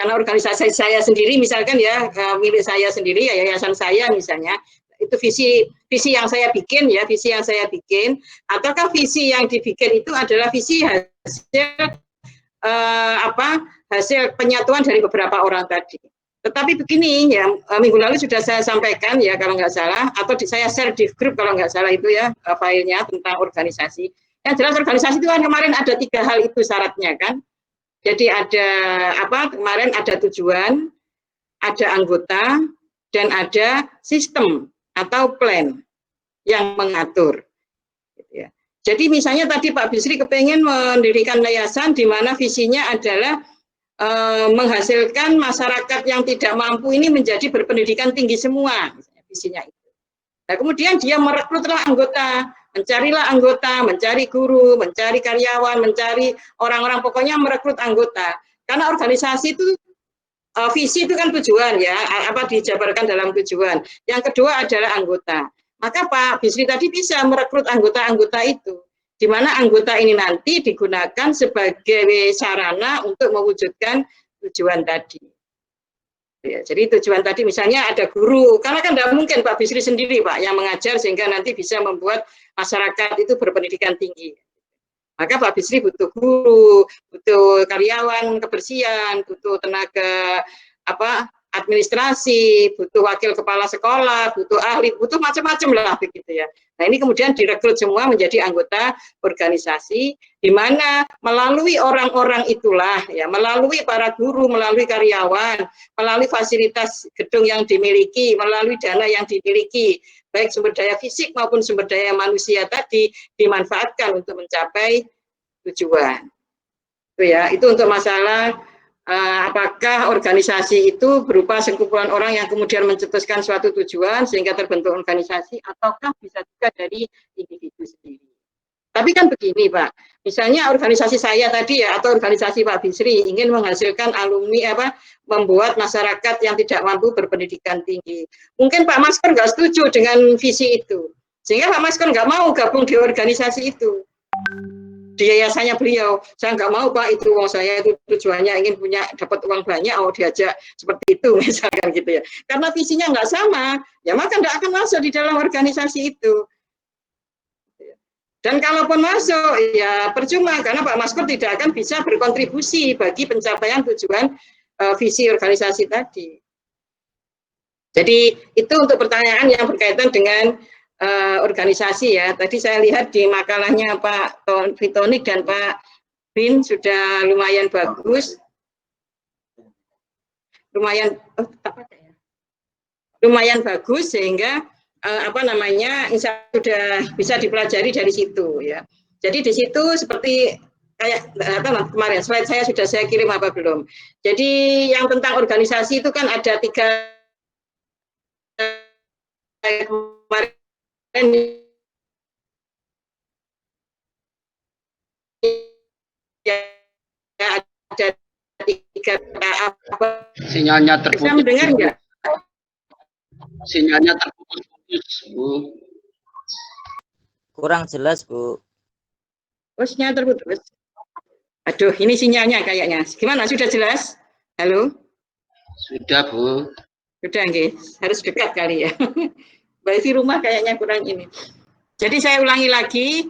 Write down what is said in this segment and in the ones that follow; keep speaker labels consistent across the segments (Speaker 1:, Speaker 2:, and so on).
Speaker 1: Karena organisasi saya sendiri misalkan ya, milik saya sendiri ya, yayasan saya misalnya, itu visi yang saya bikin ya, visi yang saya bikin, ataukah visi yang dibikin itu adalah visi hasil hasil penyatuan dari beberapa orang tadi. Tetapi begini ya, minggu lalu sudah saya sampaikan ya kalau nggak salah, atau saya share di grup kalau nggak salah itu ya, filenya tentang organisasi. Yang jelas organisasi itu kan kemarin ada 3 hal itu syaratnya kan. Jadi ada kemarin ada tujuan, ada anggota, dan ada sistem atau plan yang mengatur. Gitu ya. Jadi misalnya tadi Pak Bisri kepengen mendirikan yayasan di mana visinya adalah menghasilkan masyarakat yang tidak mampu ini menjadi berpendidikan tinggi semua, misalnya visinya itu. Nah, kemudian dia merekrutlah anggota, mencari guru, mencari karyawan, mencari orang-orang, pokoknya merekrut anggota. Karena organisasi itu visi itu kan tujuan ya, dijabarkan dalam tujuan. Yang kedua adalah anggota. Maka Pak Bisri tadi bisa merekrut anggota-anggota itu, di mana anggota ini nanti digunakan sebagai sarana untuk mewujudkan tujuan tadi. Ya, jadi tujuan tadi misalnya ada guru, karena kan tidak mungkin Pak Bisri sendiri Pak yang mengajar sehingga nanti bisa membuat masyarakat itu berpendidikan tinggi. Maka Pak Bisri butuh guru, butuh karyawan kebersihan, butuh tenaga administrasi, butuh wakil kepala sekolah, butuh ahli, butuh macam-macam lah begitu ya. Nah ini kemudian direkrut semua menjadi anggota organisasi, di mana melalui orang-orang itulah ya, melalui para guru, melalui karyawan, melalui fasilitas gedung yang dimiliki, melalui dana yang dimiliki, baik sumber daya fisik maupun sumber daya manusia tadi dimanfaatkan untuk mencapai tujuan. Itu ya, itu untuk masalah apakah organisasi itu berupa sekumpulan orang yang kemudian mencetuskan suatu tujuan sehingga terbentuk organisasi, ataukah bisa juga dari individu sendiri. Tapi kan begini Pak, misalnya organisasi saya tadi ya, atau organisasi Pak Bisri ingin menghasilkan alumni membuat masyarakat yang tidak mampu berpendidikan tinggi. Mungkin Pak Maskor nggak setuju dengan visi itu, sehingga Pak Maskor nggak mau gabung di organisasi itu. Di yayasannya beliau, saya nggak mau Pak, itu saya itu tujuannya ingin dapat uang banyak, diajak seperti itu misalkan gitu ya, karena visinya nggak sama ya, maka nggak akan masuk di dalam organisasi itu. Dan kalaupun masuk ya percuma, karena Pak Maskor tidak akan bisa berkontribusi bagi pencapaian tujuan visi organisasi tadi. Jadi itu untuk pertanyaan yang berkaitan dengan organisasi ya. Tadi saya lihat di makalahnya Pak Fitonik dan Pak Bin sudah lumayan bagus, lumayan bagus sehingga insya Allah sudah bisa dipelajari dari situ ya. Jadi di situ seperti kayak kemarin slide saya sudah saya kirim apa belum. Jadi yang tentang organisasi itu kan ada 3 kemarin ya, ada 3
Speaker 2: sinyalnya terputus.
Speaker 1: Bisa mendengar enggak?
Speaker 2: Sinyalnya terputus, Bu.
Speaker 3: Kurang jelas, Bu.
Speaker 1: Oh, sinyal terputus. Aduh, ini sinyalnya kayaknya. Gimana? Sudah jelas? Halo?
Speaker 2: Sudah, Bu.
Speaker 1: Sudah, nggih. Harus dekat kali ya. Wifi rumah kayaknya kurang ini. Jadi saya ulangi lagi,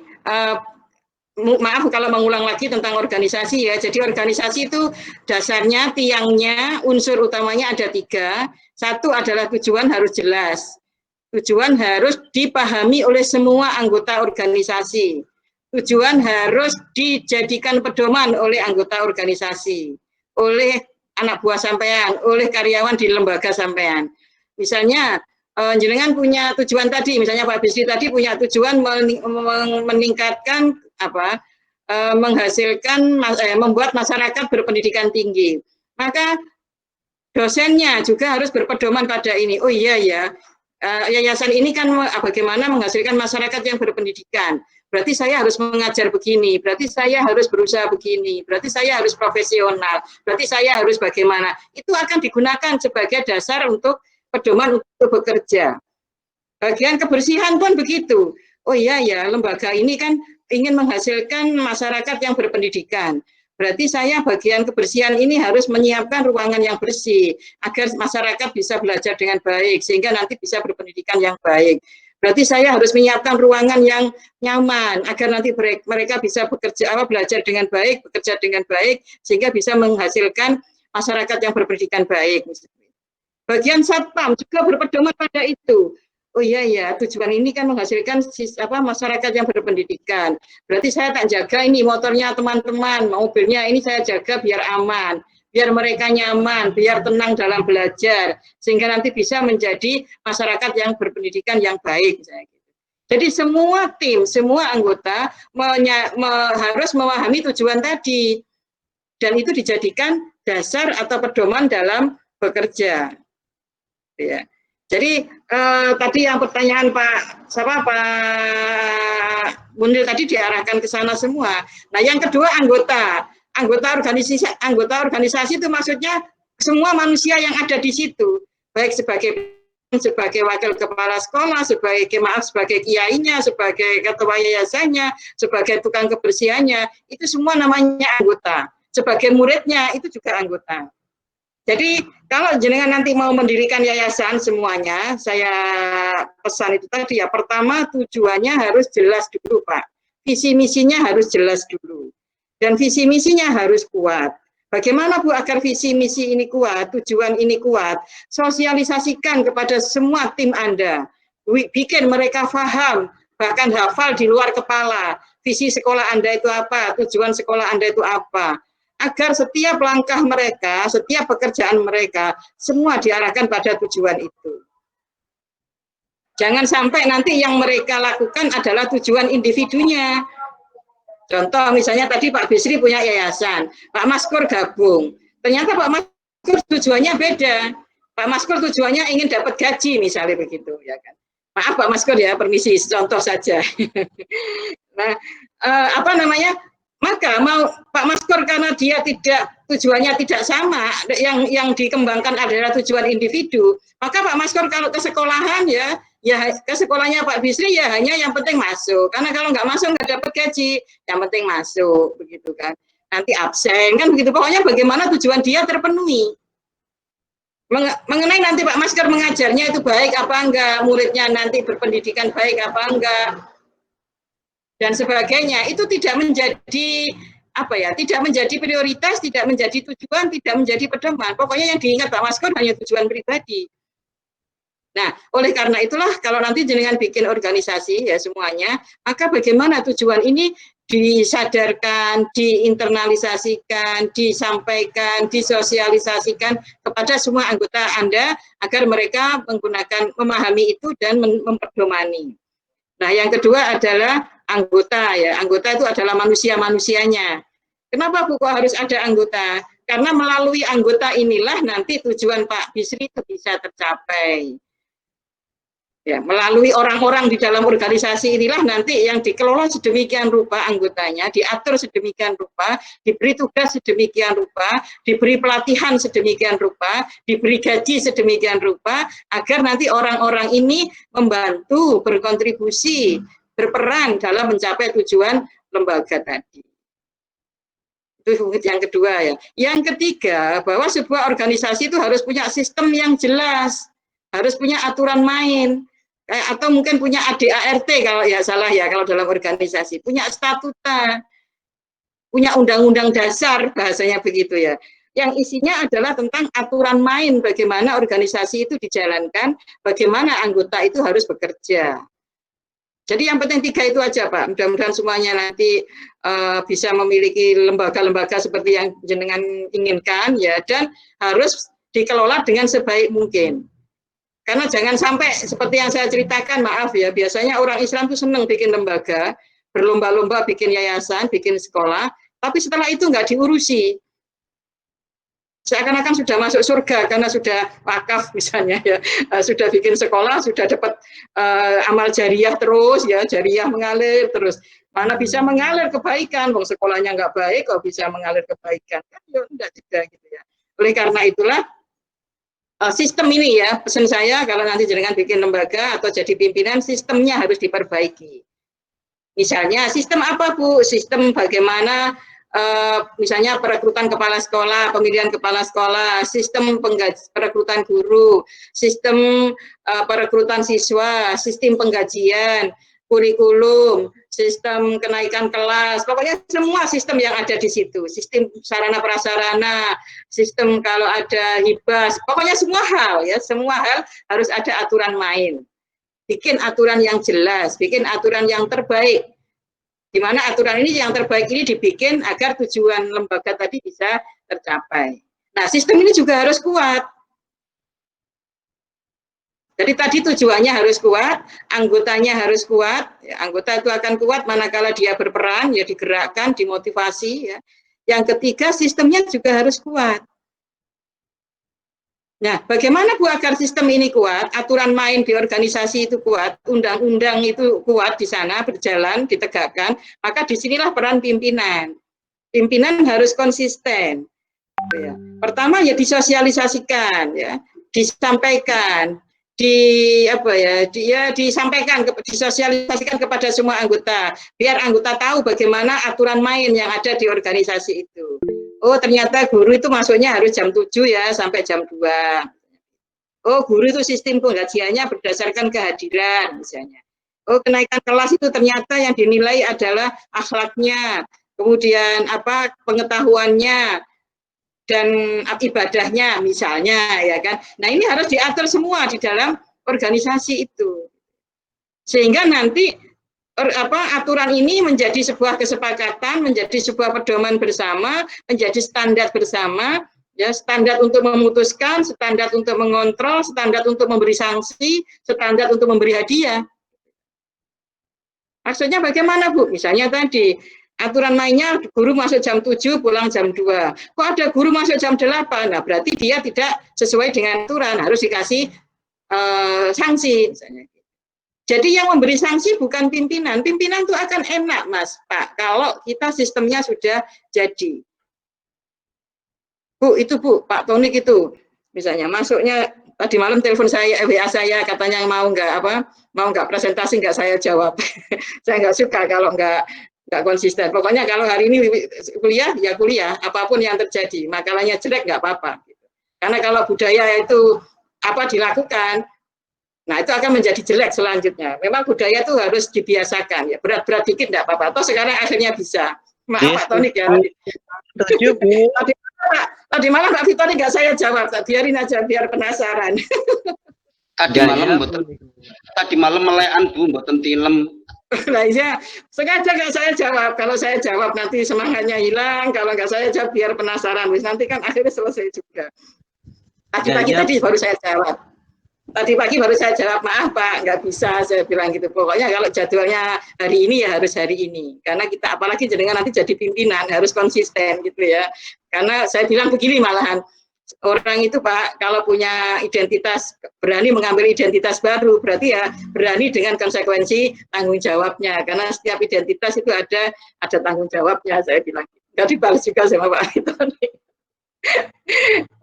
Speaker 1: maaf kalau mengulang lagi tentang organisasi ya. Jadi organisasi itu dasarnya, tiangnya, unsur utamanya ada 3. Satu adalah tujuan harus jelas. Tujuan harus dipahami oleh semua anggota organisasi. Tujuan harus dijadikan pedoman oleh anggota organisasi, oleh anak buah sampean, oleh karyawan di lembaga sampean. Misalnya jenengan punya tujuan tadi, misalnya Pak Bisri tadi punya tujuan meningkatkan menghasilkan membuat masyarakat berpendidikan tinggi. Maka dosennya juga harus berpedoman pada ini. Oh iya ya, yayasan ini kan bagaimana menghasilkan masyarakat yang berpendidikan. Berarti saya harus mengajar begini, berarti saya harus berusaha begini, berarti saya harus profesional, berarti saya harus bagaimana. Itu akan digunakan sebagai dasar untuk pedoman untuk bekerja. Bagian kebersihan pun begitu. Oh iya ya, lembaga ini kan ingin menghasilkan masyarakat yang berpendidikan. berarti saya bagian kebersihan ini harus menyiapkan ruangan yang bersih agar masyarakat bisa belajar dengan baik sehingga nanti bisa berpendidikan yang baik. Berarti saya harus menyiapkan ruangan yang nyaman agar nanti mereka bisa belajar dengan baik, bekerja dengan baik sehingga bisa menghasilkan masyarakat yang berpendidikan baik. Bagian satpam juga berpedoman pada itu. Oh iya ya, tujuan ini kan menghasilkan masyarakat yang berpendidikan. Berarti saya tak jaga ini motornya teman-teman, mobilnya ini saya jaga biar aman, biar mereka nyaman, biar tenang dalam belajar, sehingga nanti bisa menjadi masyarakat yang berpendidikan yang baik. Jadi semua tim, semua anggota harus memahami tujuan tadi, dan itu dijadikan dasar atau pedoman dalam bekerja. Ya. Jadi tadi yang pertanyaan Pak Munir tadi diarahkan ke sana semua. Nah, yang kedua anggota organisasi itu maksudnya semua manusia yang ada di situ, baik sebagai wakil kepala sekolah, sebagai kiainya, sebagai ketua yayasannya, sebagai tukang kebersihannya, itu semua namanya anggota. Sebagai muridnya itu juga anggota. Jadi kalau jenengan nanti mau mendirikan yayasan semuanya, saya pesan itu tadi ya, pertama tujuannya harus jelas dulu Pak. Visi misinya harus jelas dulu. Dan visi misinya harus kuat. Bagaimana Bu agar visi misi ini kuat, tujuan ini kuat? Sosialisasikan kepada semua tim Anda. Bikin mereka paham, bahkan hafal di luar kepala. Visi sekolah Anda itu apa, tujuan sekolah Anda itu apa. Agar setiap langkah mereka, setiap pekerjaan mereka, semua diarahkan pada tujuan itu. Jangan sampai nanti yang mereka lakukan adalah tujuan individunya. Contoh misalnya tadi Pak Bisri punya yayasan, Pak Maskur gabung. Ternyata Pak Maskur tujuannya beda. Pak Maskur tujuannya ingin dapat gaji misalnya begitu, ya kan. Maaf Pak Maskur ya, permisi, contoh saja. Nah, maka mau Pak Maskur karena dia tujuannya tidak sama, yang dikembangkan adalah tujuan individu, maka Pak Maskur kalau ke sekolahan ya ke sekolahnya Pak Bisri ya hanya yang penting masuk, karena kalau nggak masuk nggak dapat gaji, yang penting masuk begitu kan, nanti absen kan begitu, pokoknya bagaimana tujuan dia terpenuhi. Mengenai nanti Pak Maskur mengajarnya itu baik apa enggak, muridnya nanti berpendidikan baik apa enggak, dan sebagainya, itu tidak menjadi tidak menjadi prioritas, tidak menjadi tujuan, tidak menjadi pedoman. Pokoknya yang diingat Pak Maskur hanya tujuan pribadi. Nah, oleh karena itulah kalau nanti jenengan bikin organisasi ya semuanya, maka bagaimana tujuan ini disadarkan, diinternalisasikan, disampaikan, disosialisasikan kepada semua anggota Anda agar mereka memahami itu dan memperdomani. Nah, yang kedua adalah anggota ya. Anggota itu adalah manusia-manusianya. Kenapa Bu kok harus ada anggota? Karena melalui anggota inilah nanti tujuan Pak Bisri itu bisa tercapai. Ya, melalui orang-orang di dalam organisasi inilah nanti yang dikelola sedemikian rupa anggotanya, diatur sedemikian rupa, diberi tugas sedemikian rupa, diberi pelatihan sedemikian rupa, diberi gaji sedemikian rupa, agar nanti orang-orang ini membantu, berkontribusi, berperan dalam mencapai tujuan lembaga tadi. Itu yang kedua ya. Yang ketiga, bahwa sebuah organisasi itu harus punya sistem yang jelas, harus punya aturan main, atau mungkin punya ADART kalau ya salah ya kalau dalam organisasi, punya statuta, punya undang-undang dasar bahasanya begitu ya. Yang isinya adalah tentang aturan main bagaimana organisasi itu dijalankan, bagaimana anggota itu harus bekerja. Jadi yang penting 3 itu aja Pak. Mudah-mudahan semuanya nanti bisa memiliki lembaga-lembaga seperti yang jenengan inginkan ya, dan harus dikelola dengan sebaik mungkin. Karena jangan sampai seperti yang saya ceritakan, maaf ya, biasanya orang Islam itu senang bikin lembaga, berlomba-lomba bikin yayasan, bikin sekolah, tapi setelah itu nggak diurusi. Seakan-akan sudah masuk surga karena sudah wakaf misalnya ya, sudah bikin sekolah, sudah dapat amal jariah terus ya, jariah mengalir terus. Mana bisa mengalir kebaikan, wong sekolahnya nggak baik, kok bisa mengalir kebaikan? Kan ya enggak juga gitu ya. Oleh karena itulah sistem ini ya, pesan saya kalau nanti jenengan bikin lembaga atau jadi pimpinan, sistemnya harus diperbaiki. Misalnya sistem apa Bu? Sistem bagaimana misalnya perekrutan kepala sekolah, pemilihan kepala sekolah, sistem perekrutan guru, sistem perekrutan siswa, sistem penggajian, kurikulum, sistem kenaikan kelas, pokoknya semua sistem yang ada di situ, sistem sarana prasarana, sistem kalau ada hibah, pokoknya semua hal ya, semua hal harus ada aturan main. Bikin aturan yang jelas, bikin aturan yang terbaik. Di mana aturan ini yang terbaik ini dibikin agar tujuan lembaga tadi bisa tercapai. Nah, sistem ini juga harus kuat. Jadi tadi tujuannya harus kuat, anggotanya harus kuat. Ya, anggota itu akan kuat manakala dia berperan, ya digerakkan, dimotivasi. Ya. Yang ketiga, sistemnya juga harus kuat. Nah, bagaimana Bu agar sistem ini kuat, aturan main di organisasi itu kuat, undang-undang itu kuat di sana, berjalan, ditegakkan, maka disinilah peran pimpinan. Pimpinan harus konsisten. Ya. Pertama ya disosialisasikan, ya, disampaikan, disampaikan, disosialisasikan kepada semua anggota, biar anggota tahu bagaimana aturan main yang ada di organisasi itu. Oh, ternyata guru itu masuknya harus jam 7 ya, sampai jam 2. Oh, guru itu sistem penggajiannya berdasarkan kehadiran, misalnya. Oh, kenaikan kelas itu ternyata yang dinilai adalah akhlaknya, kemudian pengetahuannya, dan ibadahnya, misalnya, ya kan. Nah, ini harus diatur semua di dalam organisasi itu. Sehingga nanti aturan ini menjadi sebuah kesepakatan, menjadi sebuah pedoman bersama, menjadi standar bersama, ya, standar untuk memutuskan, standar untuk mengontrol, standar untuk memberi sanksi, standar untuk memberi hadiah. Maksudnya bagaimana, Bu? Misalnya tadi aturan mainnya guru masuk jam 7, pulang jam 2. Kok ada guru masuk jam 8? Nah, berarti dia tidak sesuai dengan aturan, harus dikasih sanksi misalnya. Jadi yang memberi sanksi bukan pimpinan. Pimpinan itu akan enak, Mas, Pak, kalau kita sistemnya sudah jadi. Bu, itu Bu, Pak Tonik itu, misalnya masuknya tadi malam telepon saya, WA saya, katanya mau nggak presentasi, nggak saya jawab. Saya nggak suka kalau nggak konsisten. Pokoknya kalau hari ini kuliah, ya kuliah, apapun yang terjadi. Makalahnya jelek, nggak apa-apa. Karena kalau budaya itu dilakukan, nah itu akan menjadi jelek selanjutnya. Memang budaya itu harus dibiasakan, ya berat-berat dikit nggak apa-apa. Atau sekarang akhirnya bisa. Maaf Pak Tonik ya. Tadi malam Pak Fitoni nggak saya jawab, biarin aja biar penasaran.
Speaker 2: Tadi malam melekan Bu, mboten tilem.
Speaker 1: Nah iya, sengaja nggak saya jawab. Kalau saya jawab nanti semangatnya hilang. Kalau nggak saya jawab biar penasaran. Nanti kan akhirnya selesai juga. Tadi baru saya jawab. Tadi pagi baru saya jawab, maaf Pak, nggak bisa, saya bilang gitu. Pokoknya kalau jadwalnya hari ini ya harus hari ini. Karena kita apalagi jenengan nanti jadi pimpinan, harus konsisten gitu ya. Karena saya bilang begini malahan, orang itu Pak, kalau punya identitas, berani mengambil identitas baru, berarti ya berani dengan konsekuensi tanggung jawabnya. Karena setiap identitas itu ada tanggung jawabnya, saya bilang. Jadi balas juga sama Pak Fitoni.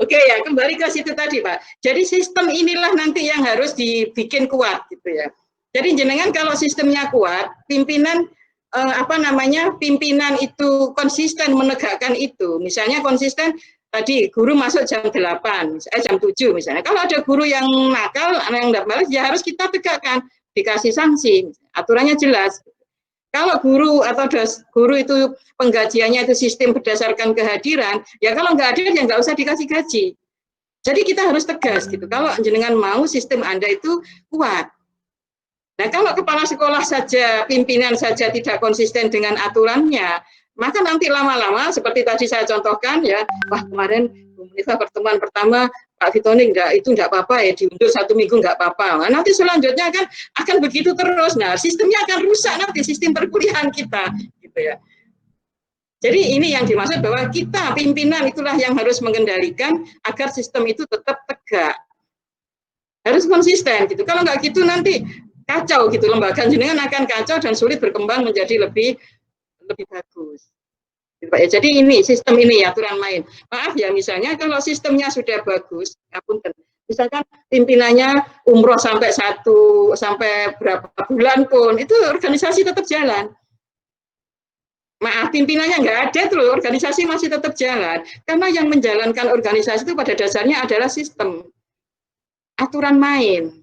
Speaker 1: Oke ya, kembali ke situ tadi Pak. Jadi sistem inilah nanti yang harus dibikin kuat gitu ya. Jadi jenengan kalau sistemnya kuat, pimpinan pimpinan itu konsisten menegakkan itu. Misalnya konsisten tadi guru masuk jam 8, jam 7 misalnya. Kalau ada guru yang nakal, yang tidak balas, ya harus kita tegakkan, dikasih sanksi. Aturannya jelas. Kalau guru atau guru itu penggajiannya itu sistem berdasarkan kehadiran, ya kalau nggak hadir ya nggak usah dikasih gaji. Jadi kita harus tegas gitu. Kalau jenengan mau sistem Anda itu kuat. Nah kalau kepala sekolah saja, pimpinan saja tidak konsisten dengan aturannya, maka nanti lama-lama seperti tadi saya contohkan ya, wah kemarin pertemuan pertama Pak Fitoni itu enggak apa-apa ya, diundur 1 minggu enggak apa-apa. Nah, nanti selanjutnya akan begitu terus. Nah, sistemnya akan rusak nanti, sistem perkuliahan kita, gitu ya. Jadi ini yang dimaksud bahwa kita pimpinan itulah yang harus mengendalikan agar sistem itu tetap tegak. Harus konsisten gitu. Kalau enggak gitu nanti kacau gitu, lembaga jenengan akan kacau dan sulit berkembang menjadi lebih bagus. Jadi ini sistem ini aturan main. Maaf ya, misalnya kalau sistemnya sudah bagus, misalkan pimpinannya umroh sampai berapa bulan pun, itu organisasi tetap jalan. Maaf, pimpinannya nggak ada tuh, organisasi masih tetap jalan. Karena yang menjalankan organisasi itu pada dasarnya adalah sistem, aturan main.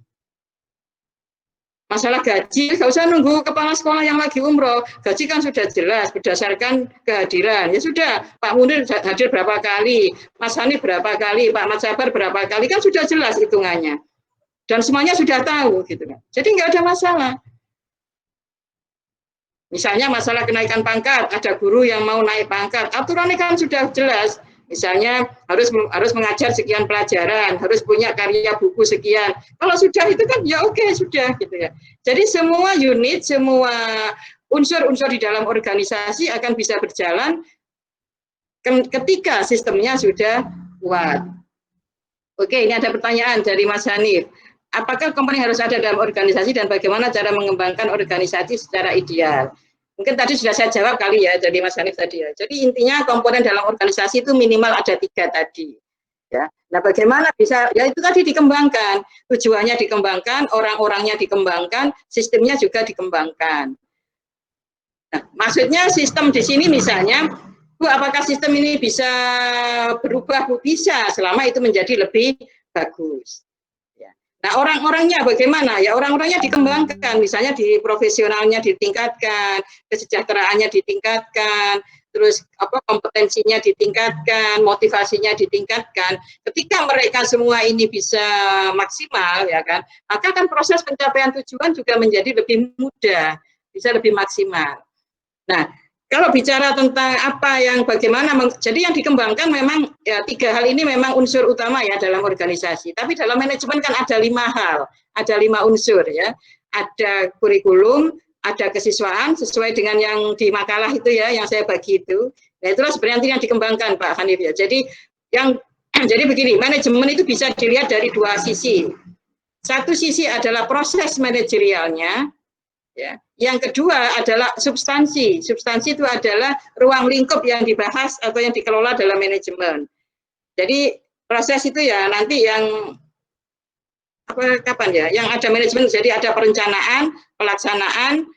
Speaker 1: Masalah gaji, nggak usah nunggu kepala sekolah yang lagi umroh. Gaji kan sudah jelas berdasarkan kehadiran. Ya sudah, Pak Munir hadir berapa kali, Mas Hanif berapa kali, Pak Mat Sabar berapa kali, kan sudah jelas hitungannya. Dan semuanya sudah tahu, gitu kan. Jadi nggak ada masalah. Misalnya masalah kenaikan pangkat, ada guru yang mau naik pangkat, aturannya kan sudah jelas. Misalnya harus mengajar sekian pelajaran, harus punya karya buku sekian. Kalau sudah itu kan ya oke, sudah gitu ya. Jadi semua unit, semua unsur-unsur di dalam organisasi akan bisa berjalan ketika sistemnya sudah kuat. Oke, ini ada pertanyaan dari Mas Hanif. Apakah komponen harus ada dalam organisasi dan bagaimana cara mengembangkan organisasi secara ideal? Mungkin tadi sudah saya jawab kali ya dari Mas Hanif tadi ya. Jadi intinya komponen dalam organisasi itu minimal ada 3 tadi. Ya. Nah, bagaimana bisa? Ya itu tadi dikembangkan. Tujuannya dikembangkan, orang-orangnya dikembangkan, sistemnya juga dikembangkan. Nah, maksudnya sistem di sini misalnya, Bu, apakah sistem ini bisa berubah? Bu, bisa, selama itu menjadi lebih bagus. Nah, orang-orangnya bagaimana? Ya, orang-orangnya dikembangkan, misalnya di profesionalnya ditingkatkan, kesejahteraannya ditingkatkan, terus kompetensinya ditingkatkan, motivasinya ditingkatkan. Ketika mereka semua ini bisa maksimal, ya kan, maka kan proses pencapaian tujuan juga menjadi lebih mudah, bisa lebih maksimal. Nah, kalau bicara tentang apa yang bagaimana, jadi yang dikembangkan memang ya 3 hal ini memang unsur utama ya dalam organisasi. Tapi dalam manajemen kan ada 5 hal, ada 5 unsur ya. Ada kurikulum, ada kesiswaan sesuai dengan yang di makalah itu ya, yang saya bagi itu. Nah, itulah sebenarnya yang dikembangkan Pak Hanif ya. Jadi jadi begini, manajemen itu bisa dilihat dari 2 sisi. Satu sisi adalah proses manajerialnya. Ya. Yang kedua adalah substansi. Substansi itu adalah ruang lingkup yang dibahas atau yang dikelola dalam manajemen. Jadi proses itu ya nanti yang kapan ya? Yang ada manajemen, jadi ada perencanaan, pelaksanaan,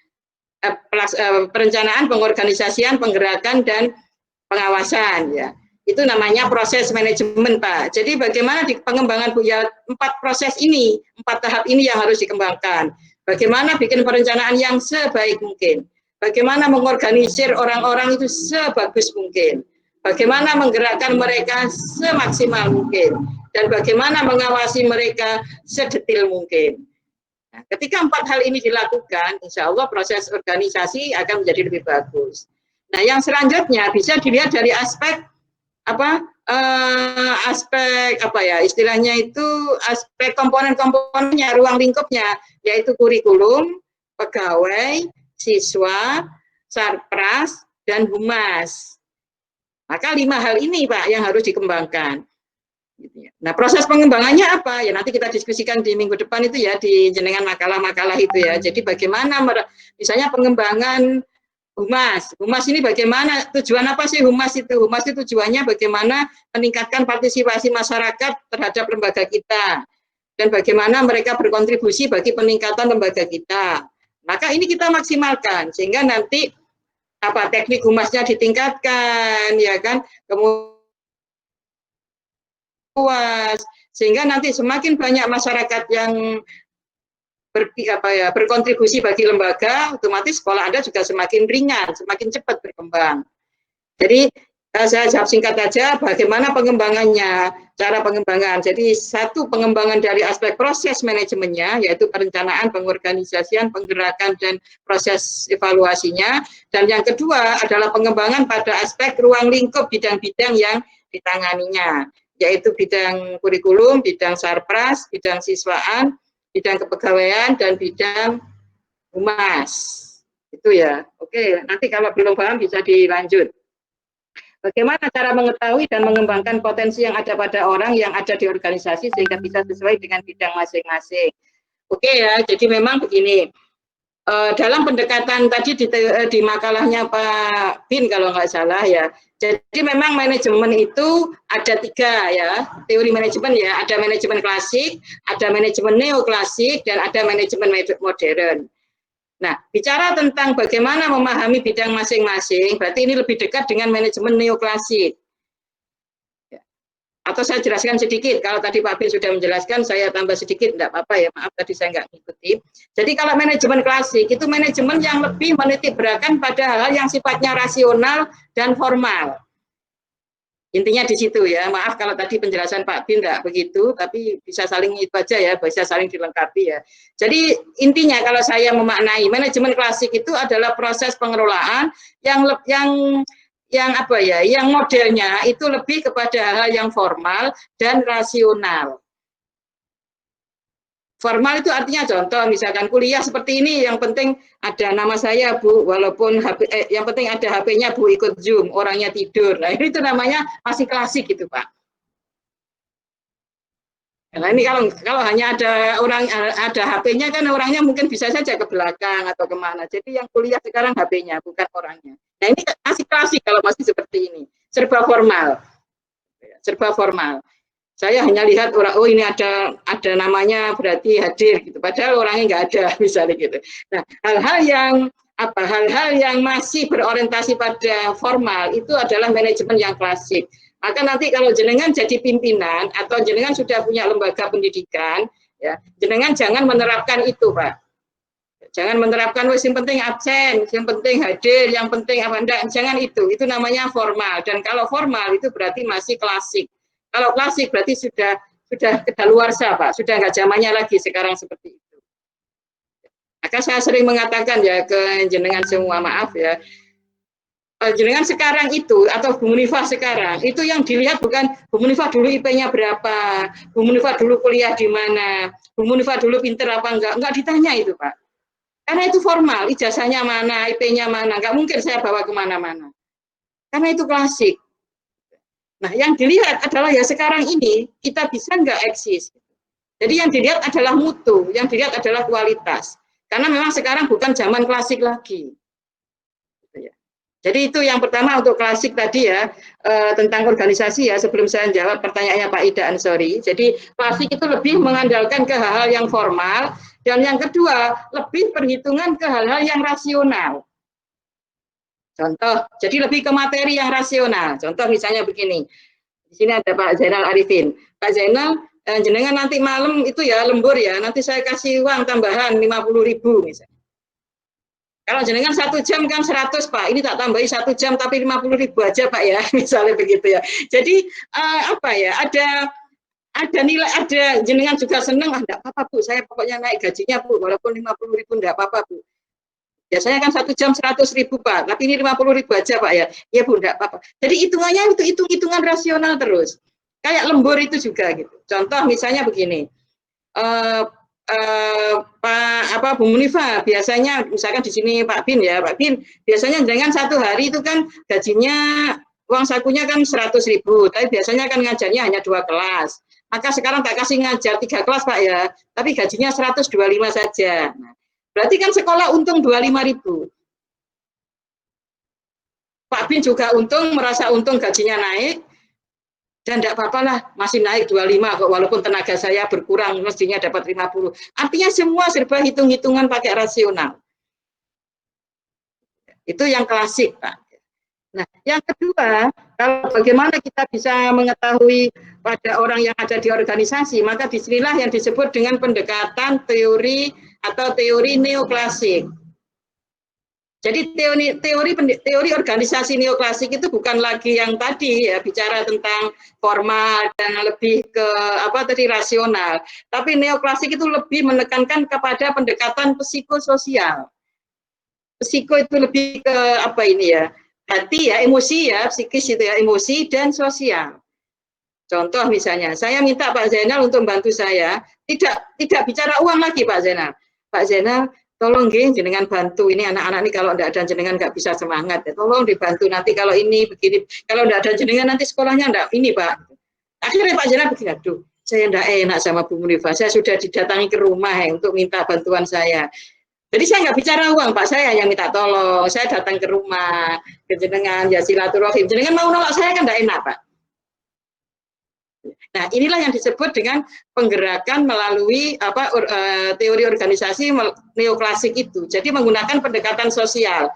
Speaker 1: perencanaan, pengorganisasian, penggerakan dan pengawasan ya. Itu namanya proses manajemen Pak. Jadi bagaimana di pengembangan ya 4 proses ini, 4 tahap ini yang harus dikembangkan. Bagaimana bikin perencanaan yang sebaik mungkin. Bagaimana mengorganisir orang-orang itu sebagus mungkin. Bagaimana menggerakkan mereka semaksimal mungkin. Dan bagaimana mengawasi mereka sedetil mungkin. Nah, ketika 4 hal ini dilakukan, insya Allah proses organisasi akan menjadi lebih bagus. Nah, yang selanjutnya bisa dilihat dari aspek aspek istilahnya itu aspek komponen-komponennya, ruang lingkupnya, yaitu kurikulum, pegawai, siswa, sarpras, dan humas. Maka 5 hal ini Pak yang harus dikembangkan. Nah, proses pengembangannya apa? Ya nanti kita diskusikan di minggu depan itu ya, di jenengan makalah-makalah itu ya. Jadi bagaimana misalnya pengembangan humas. Humas ini bagaimana, tujuan apa sih humas itu? Humas itu tujuannya bagaimana meningkatkan partisipasi masyarakat terhadap lembaga kita. Dan bagaimana mereka berkontribusi bagi peningkatan lembaga kita. Maka ini kita maksimalkan, sehingga nanti teknik humasnya ditingkatkan, ya kan, kemudian sehingga nanti semakin banyak masyarakat yang berkontribusi bagi lembaga, otomatis sekolah Anda juga semakin ringan, semakin cepat berkembang. Jadi saya jawab singkat saja, bagaimana pengembangannya, cara pengembangan. Jadi satu, pengembangan dari aspek proses manajemennya, yaitu perencanaan, pengorganisasian, penggerakan, dan proses evaluasinya. Dan yang kedua adalah pengembangan pada aspek ruang lingkup bidang-bidang yang ditanganinya, yaitu bidang kurikulum, bidang sarpras, bidang siswaan, bidang kepegawaian, dan bidang humas. Itu ya. Oke, nanti kalau belum paham bisa dilanjut. Bagaimana cara mengetahui dan mengembangkan potensi yang ada pada orang yang ada di organisasi sehingga bisa sesuai dengan bidang masing-masing. Oke ya, jadi memang begini. Dalam pendekatan tadi di makalahnya Pak Bin kalau nggak salah ya. Jadi memang manajemen itu ada 3 ya, teori manajemen ya. Ada manajemen klasik, ada manajemen neoklasik, dan ada manajemen modern. Nah, bicara tentang bagaimana memahami bidang masing-masing, berarti ini lebih dekat dengan manajemen neoklasik. Atau saya jelaskan sedikit, kalau tadi Pak Bin sudah menjelaskan, saya tambah sedikit, tidak apa-apa ya, maaf tadi saya nggak ngikuti. Jadi kalau manajemen klasik, itu manajemen yang lebih menitik beratkan pada hal-hal yang sifatnya rasional dan formal. Intinya di situ ya, maaf kalau tadi penjelasan Pak Bin tidak begitu, tapi bisa saling itu aja ya, bisa saling dilengkapi ya. Jadi intinya kalau saya memaknai manajemen klasik itu adalah proses pengelolaan yang apa ya, yang modelnya itu lebih kepada hal yang formal dan rasional. Formal itu artinya contoh, misalkan kuliah seperti ini, yang penting ada nama saya Bu, walaupun yang penting ada HP-nya Bu, ikut Zoom, orangnya tidur. Nah itu namanya masih klasik gitu Pak. Nah ini kalau hanya ada orang ada HP-nya kan orangnya mungkin bisa saja ke belakang atau kemana. Jadi yang kuliah sekarang HP-nya bukan orangnya. Nah ini masih klasik kalau masih seperti ini, serba formal, serba formal. Saya hanya lihat orang, oh ini ada namanya berarti hadir gitu. Padahal orangnya nggak ada misalnya gitu. Nah hal-hal yang masih berorientasi pada formal itu adalah manajemen yang klasik. Maka nanti kalau jenengan jadi pimpinan atau jenengan sudah punya lembaga pendidikan, ya jenengan jangan menerapkan itu Pak. Jangan menerapkan yang penting absen, yang penting hadir, yang penting apa enggak, jangan itu namanya formal. Dan kalau formal itu berarti masih klasik. Kalau klasik berarti sudah kedaluarsa Pak, sudah nggak zamannya lagi sekarang seperti itu. Maka saya sering mengatakan ya ke jenengan semua, maaf ya, jenengan sekarang itu atau Bu Munifah sekarang itu yang dilihat bukan Bu Munifah dulu IP-nya berapa, Bu Munifah dulu kuliah di mana, Bu Munifah dulu pinter apa enggak ditanya itu Pak. Karena itu formal, ijazahnya mana, IP-nya mana, nggak mungkin saya bawa kemana-mana. Karena itu klasik. Nah, yang dilihat adalah ya sekarang ini kita bisa nggak eksis. Jadi yang dilihat adalah mutu, yang dilihat adalah kualitas. Karena memang sekarang bukan zaman klasik lagi. Jadi itu yang pertama untuk klasik tadi ya, tentang organisasi ya, sebelum saya jawab pertanyaannya Pak Ida Ansori. Jadi klasik itu lebih mengandalkan ke hal-hal yang formal, dan yang kedua lebih perhitungan ke hal-hal yang rasional. Contoh, jadi lebih ke materi yang rasional. Contoh misalnya begini, di sini ada Pak Zainal Arifin. Pak Zainal, jenengan nanti malam itu ya lembur ya, nanti saya kasih uang tambahan 50.000 misalnya. Kalau jenengan 1 jam kan 100 Pak, ini tak tambahi 1 jam tapi 50.000 aja Pak ya, misalnya begitu ya. Jadi apa ya, ada nilai, ada jenengan juga senang, enggak apa-apa Bu, saya pokoknya naik gajinya Bu, walaupun 50.000 enggak apa-apa Bu. Biasanya kan 1 jam 100.000 Pak, tapi ini 50.000 aja Pak ya. Ya Bu, enggak apa-apa. Jadi hitungannya itu hitung-hitungan rasional terus. Kayak lembur itu juga gitu. Contoh misalnya begini, Pak Bu Munifah biasanya misalkan di sini Pak Bin ya, Pak Bin biasanya dengan 1 hari itu kan gajinya uang sakunya kan 100.000, tapi biasanya kan ngajarnya hanya 2 kelas. Maka sekarang tak kasih ngajar 3 kelas Pak ya, tapi gajinya 125 saja. Nah, berarti kan sekolah untung 25.000. Pak Bin juga untung, merasa untung gajinya naik, dan tidak apa-apa lah, masih naik 25 kok, walaupun tenaga saya berkurang, mestinya dapat 50. Artinya semua serba hitung-hitungan pakai rasional. Itu yang klasik, Pak. Nah, yang kedua, kalau bagaimana kita bisa mengetahui pada orang yang ada di organisasi, maka disinilah yang disebut dengan pendekatan teori atau teori neoklasik. Jadi teori organisasi neoklasik itu bukan lagi yang tadi ya, bicara tentang formal dan lebih ke apa tadi rasional, tapi neoklasik itu lebih menekankan kepada pendekatan psikososial. Psiko itu lebih ke apa ini ya, hati ya, emosi ya, psikis itu ya, emosi dan sosial. Contoh misalnya, saya minta Pak Zainal untuk membantu saya, tidak bicara uang lagi Pak Zainal. Pak Zainal, tolong jenengan bantu ini anak-anak ini, kalau tidak ada jenengan nggak bisa semangat ya. Tolong dibantu nanti kalau ini begini, kalau tidak ada jenengan nanti sekolahnya enggak ini Pak. Akhirnya Pak Zainal begini, aduh saya enggak enak sama Bu Munifah, saya sudah didatangi ke rumah ya, untuk minta bantuan saya. Jadi saya nggak bicara uang Pak, saya yang minta tolong, saya datang ke rumah ke jenengan ya silaturahim, jenengan mau nolak saya kan enggak enak Pak. Nah, inilah yang disebut dengan penggerakan melalui teori organisasi neoklasik itu. Jadi menggunakan pendekatan sosial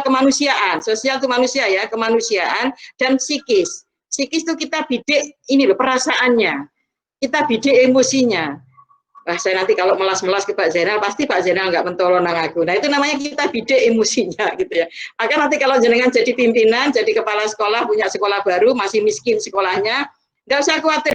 Speaker 1: kemanusiaan, sosial itu manusia ya, kemanusiaan dan psikis. Psikis itu kita bidik ini loh perasaannya, kita bidik emosinya. Wah, saya nanti kalau melas-melas ke Pak Zainal, pasti Pak Zainal nggak mentolong nang aku. Nah, itu namanya kita bidik emosinya gitu ya. Maka nanti kalau jenengan jadi pimpinan, jadi kepala sekolah, punya sekolah baru, masih miskin sekolahnya, nggak usah khawatir.